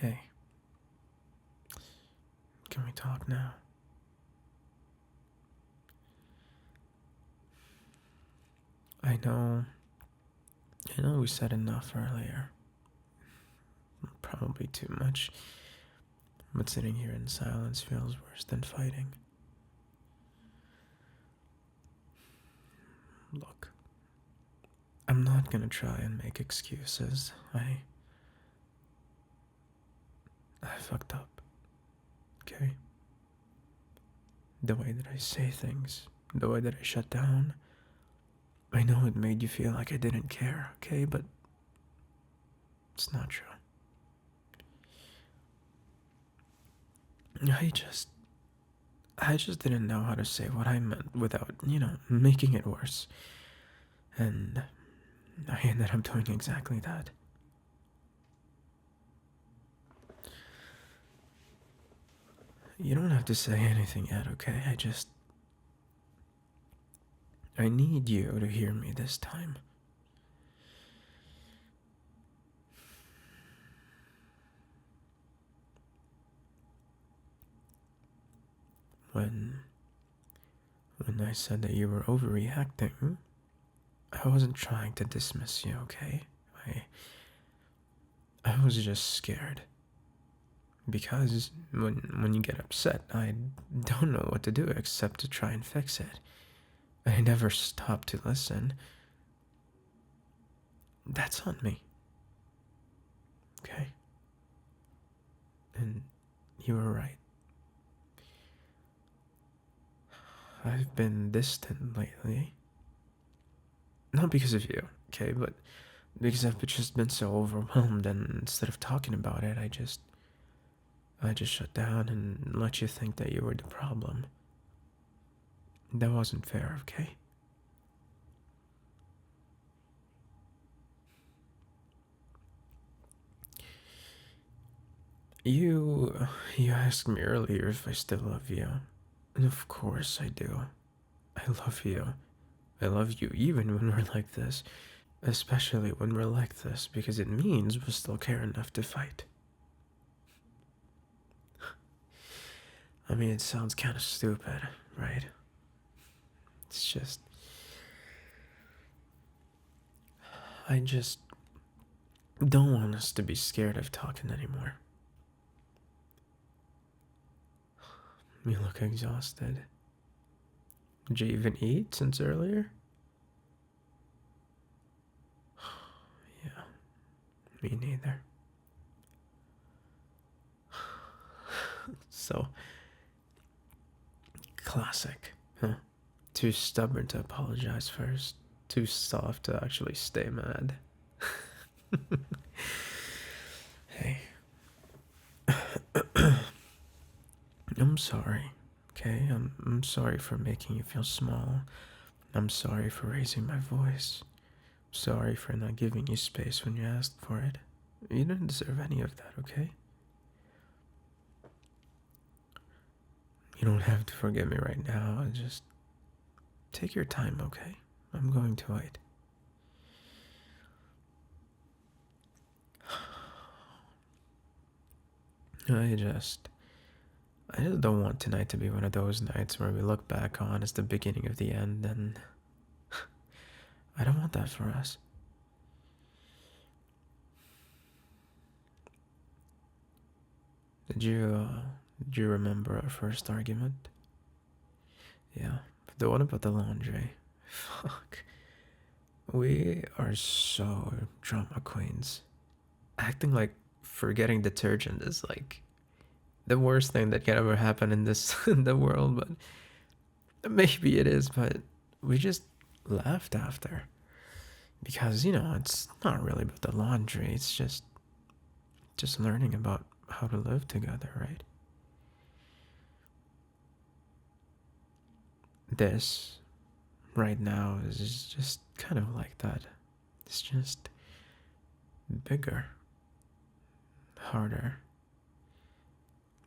Hey, can we talk now? I know, I know we said enough earlier. Probably too much. But sitting here in silence feels worse than fighting. Look, I'm not gonna try and make excuses. I fucked up, okay? The way that I say things, the way that I shut down. I know it made you feel like I didn't care, okay? But it's not true. I just I just didn't know how to say what I meant without, making it worse. And I ended up doing exactly that. You don't have to say anything yet, okay? I need you to hear me this time. When when I said that you were overreacting, I wasn't trying to dismiss you, okay? I I was just scared. Because when you get upset, I don't know what to do except to try and fix it. I never stop to listen. That's on me, okay? And you were right. I've been distant lately. Not because of you, okay, but because I've just been so overwhelmed, and instead of talking about it, I just shut down and let you think that you were the problem. That wasn't fair, okay? You asked me earlier if I still love you. And of course I do. I love you. I love you even when we're like this. Especially when we're like this, because it means we still care enough to fight. I mean, it sounds kind of stupid, right? It's just. I just don't want us to be scared of talking anymore. You look exhausted. Did you even eat since earlier? Yeah, me neither. So, classic, huh? Too stubborn to apologize first, too soft to actually stay mad. Hey, I'm sorry, okay? I'm sorry for making you feel small. I'm sorry for raising my voice. Sorry for not giving you space when you asked for it. You didn't deserve any of that, okay? You don't have to forgive me right now. Just take your time, okay? I'm going to wait. I just I just don't want tonight to be one of those nights where we look back on as the beginning of the end, and I don't want that for us. Did you did you remember our first argument? Yeah, the one about the laundry. Fuck. We are so drama queens. Acting like forgetting detergent is like the worst thing that can ever happen in this in the world, but maybe it is, but we just laughed after. Because, it's not really about the laundry, it's just learning about how to live together, right? This right now is just kind of like that. It's just bigger, harder,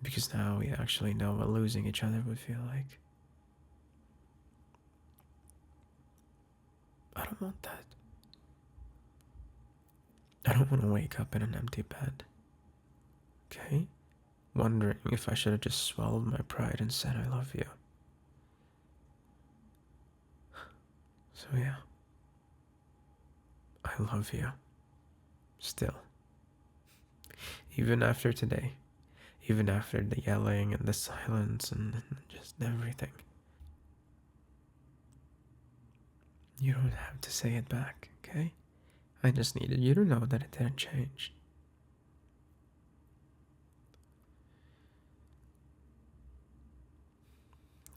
because now we actually know what losing each other would feel like. I don't want that. I don't want to wake up in an empty bed. okay? Wondering if I should have just swallowed my pride and said I love you. So yeah, I love you. Still. Even after today. Even after the yelling and the silence and just everything. You don't have to say it back, okay? I just needed you to know that it didn't change.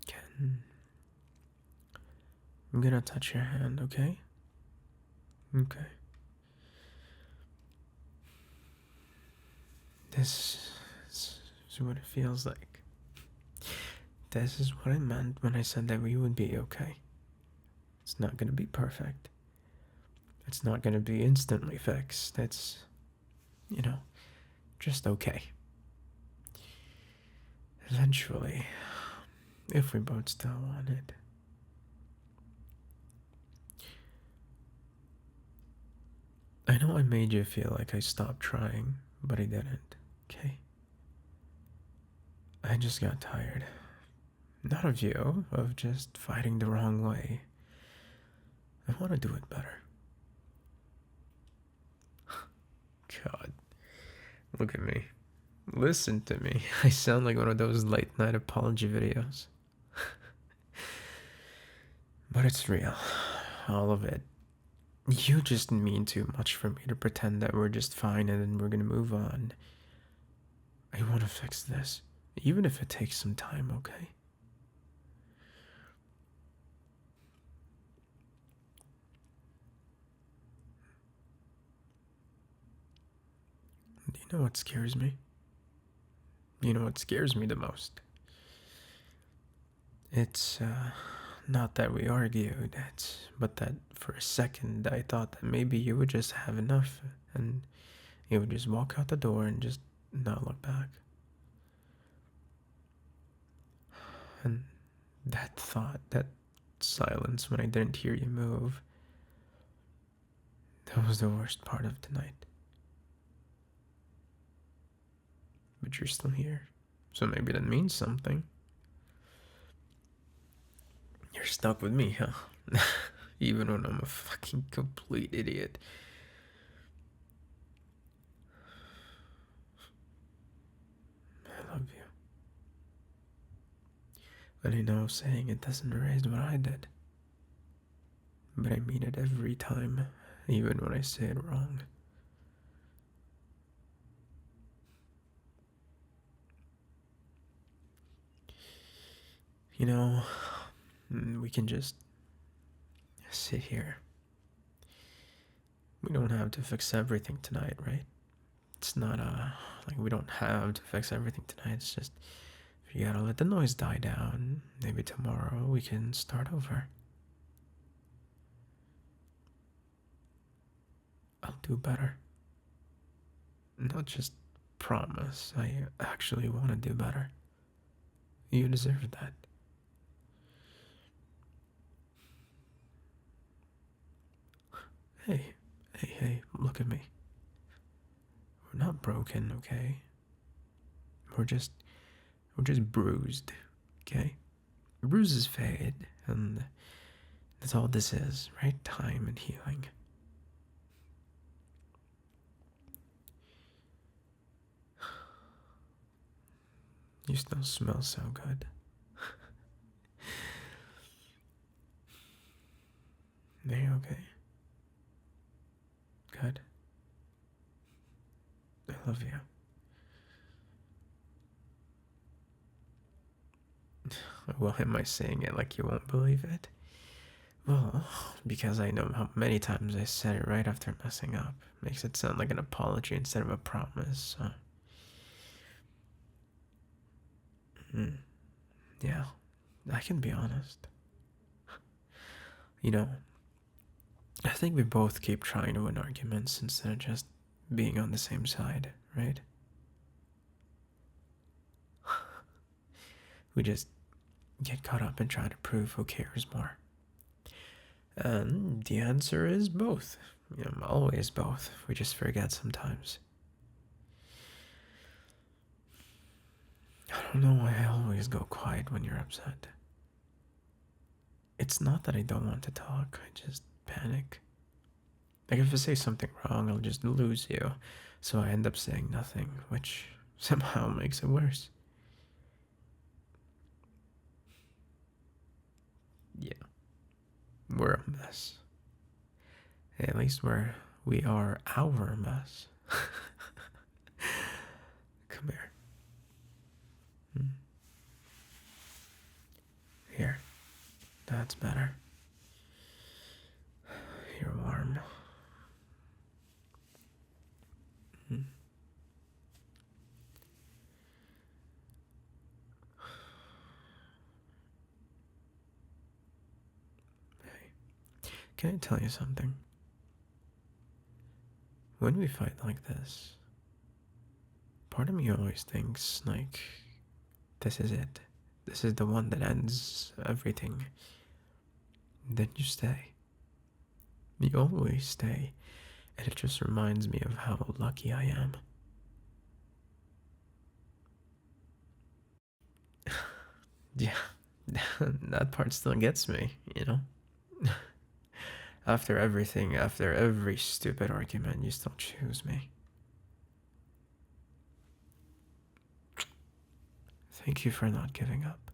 Ken, I'm gonna touch your hand, okay? Okay. This is what it feels like. This is what I meant when I said that we would be okay. It's not gonna be perfect. It's not gonna be instantly fixed. It's, you know, just okay. Eventually, if we both still want it. I know I made you feel like I stopped trying, but I didn't, okay? I just got tired. Not of you, of just fighting the wrong way. I want to do it better. God, look at me. Listen to me. I sound like one of those late night apology videos. But it's real. All of it. You just mean too much for me to pretend that we're just fine and then we're gonna move on. I want to fix this, even if it takes some time, okay? Do you know what scares me? You know what scares me the most? It's, not that we argued, but that for a second I thought that maybe you would just have enough and you would just walk out the door and just not look back. And that thought, that silence when I didn't hear you move, that was the worst part of tonight. But you're still here, so maybe that means something. You're stuck with me, huh? Even when I'm a fucking complete idiot. I love you. And I know saying it doesn't erase what I did. But I mean it every time, even when I say it wrong. You know, we can just sit here. We don't have to fix everything tonight, right? It's not like we don't have to fix everything tonight. It's just you gotta let the noise die down. Maybe tomorrow we can start over. I'll do better. Not just promise. I actually want to do better. You deserve that. Hey, hey, look at me. We're not broken, okay? We're just bruised, okay? Bruises fade, and that's all this is, right? Time and healing. You still smell so good. Are you okay? Good. I love you. Well, am I saying it like you won't believe it? Well, because I know how many times I said it right after messing up. Makes it sound like an apology instead of a promise. So. Yeah, I can be honest. You know, I think we both keep trying to win arguments instead of just being on the same side, right? We just get caught up in trying to prove who cares more. And the answer is both. You know, always both. We just forget sometimes. I don't know why I always go quiet when you're upset. It's not that I don't want to talk, I just panic. Like if I say something wrong, I'll just lose you. So I end up saying nothing, which somehow makes it worse. Yeah, we're a mess. At least we are our mess. Come here. Hmm. Here. That's better. You're warm. Hmm. Hey, can I tell you something? When we fight like this, part of me always thinks, like, this is it. This is the one that ends everything. Then you stay. You always stay. And it just reminds me of how lucky I am. Yeah, that part still gets me, you know? After everything, after every stupid argument, you still choose me. Thank you for not giving up.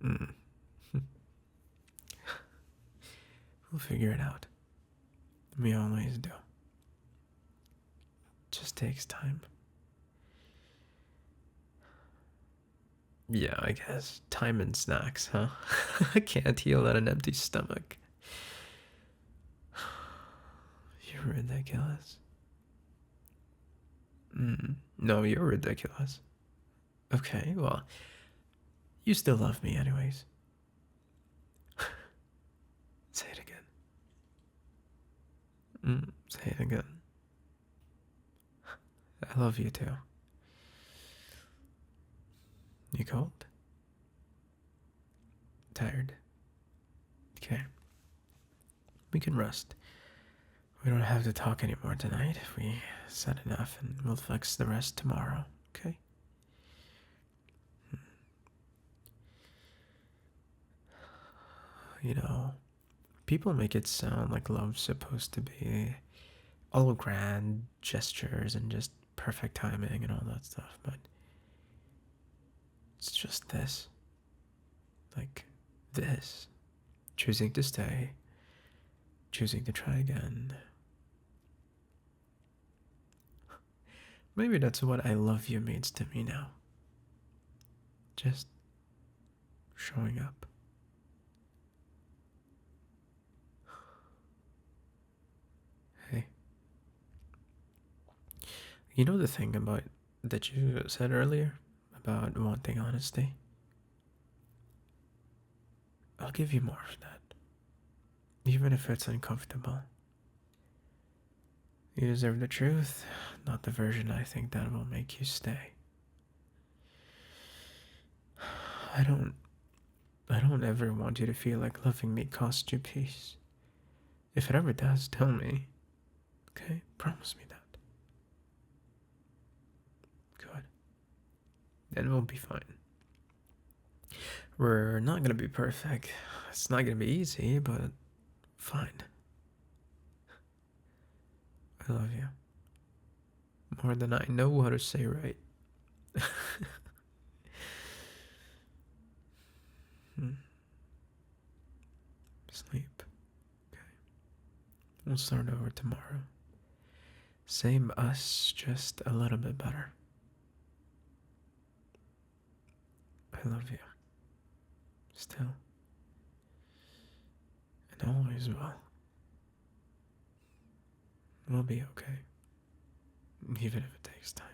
Mm. We'll figure it out. We always do. Just takes time. Yeah, I guess. Time and snacks, huh? I can't heal on an empty stomach. You're ridiculous. No, you're ridiculous. Okay, well, you still love me anyways. Say it again. Say it again. I love you too. You cold? Tired? Okay. We can rest. We don't have to talk anymore tonight. We said enough and we'll fix the rest tomorrow, okay? You know, people make it sound like love's supposed to be all grand gestures and just perfect timing and all that stuff, but it's just this. Like, this. Choosing to stay, choosing to try again. Maybe that's what I love you means to me now. Just showing up. Hey, you know the thing about that you said earlier about wanting honesty? I'll give you more of that, even if it's uncomfortable. You deserve the truth, not the version I think that will make you stay. I don't I don't ever want you to feel like loving me cost you peace. If it ever does, tell me. Okay? Promise me that. Good. Then we'll be fine. We're not gonna be perfect. It's not gonna be easy, but fine. I love you. More than I know how to say right. Sleep. Okay. We'll start over tomorrow. Same us, just a little bit better. I love you. Still. And always will. We'll be okay. Even if it takes time.